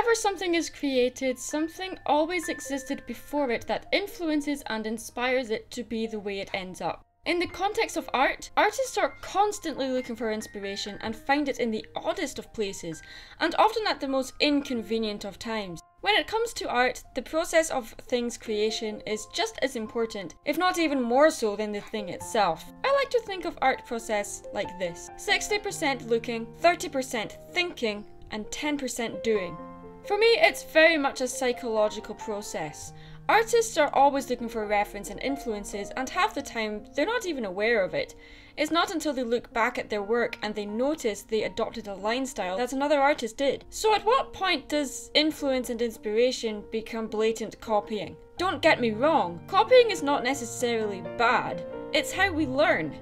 Whenever something is created, something always existed before it that influences and inspires it to be the way it ends up. In the context of art, artists are constantly looking for inspiration and find it in the oddest of places, and often at the most inconvenient of times. When it comes to art, the process of things creation is just as important, if not even more so than the thing itself. I like to think of art process like this: 60% looking, 30% thinking, and 10% doing. For me, it's very much a psychological process. Artists are always looking for reference and influences, and half the time they're not even aware of it. It's not until they look back at their work and they notice they adopted a line style that another artist did. So at what point does influence and inspiration become blatant copying? Don't get me wrong, copying is not necessarily bad. It's how we learn.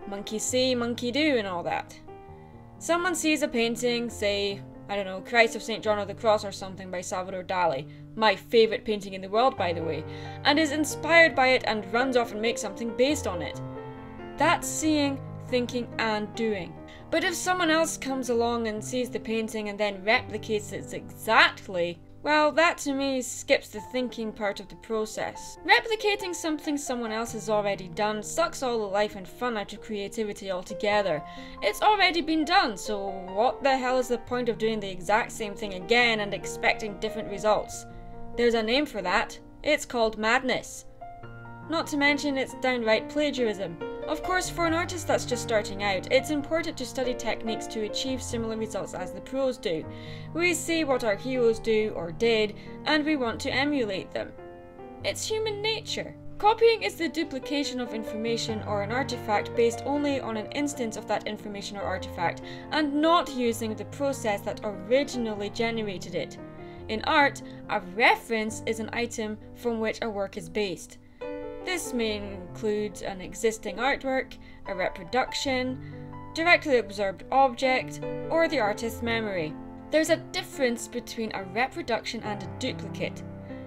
Monkey see, monkey do and all that. Someone sees a painting, say, I don't know, Christ of St. John of the Cross or something by Salvador Dali, my favourite painting in the world by the way, and is inspired by it and runs off and makes something based on it. That's seeing, thinking and doing. But if someone else comes along and sees the painting and then replicates it exactly, well, that to me skips the thinking part of the process. Replicating something someone else has already done sucks all the life and fun out of creativity altogether. It's already been done, so what the hell is the point of doing the exact same thing again and expecting different results? There's a name for that. It's called madness. Not to mention it's downright plagiarism. Of course, for an artist that's just starting out, it's important to study techniques to achieve similar results as the pros do. We see what our heroes do or did, and we want to emulate them. It's human nature. Copying is the duplication of information or an artifact based only on an instance of that information or artifact, and not using the process that originally generated it. In art, a reference is an item from which a work is based. This may include an existing artwork, a reproduction, directly observed object, or the artist's memory. There's a difference between a reproduction and a duplicate.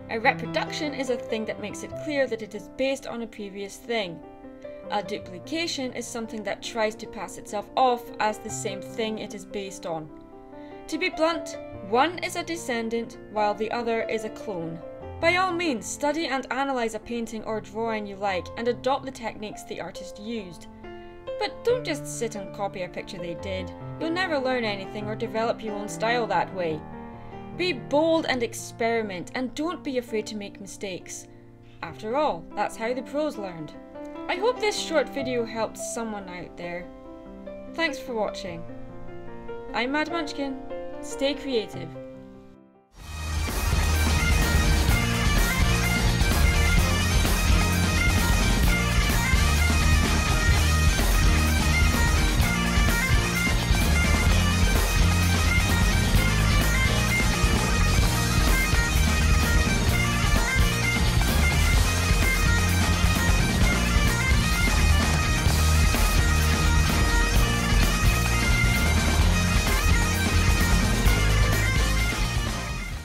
A reproduction is a thing that makes it clear that it is based on a previous thing. A duplication is something that tries to pass itself off as the same thing it is based on. To be blunt, one is a descendant while the other is a clone. By all means, study and analyse a painting or drawing you like and adopt the techniques the artist used. But don't just sit and copy a picture they did. You'll never learn anything or develop your own style that way. Be bold and experiment, and don't be afraid to make mistakes. After all, that's how the pros learned. I hope this short video helped someone out there. Thanks for watching. I'm Mad Munchkin. Stay creative.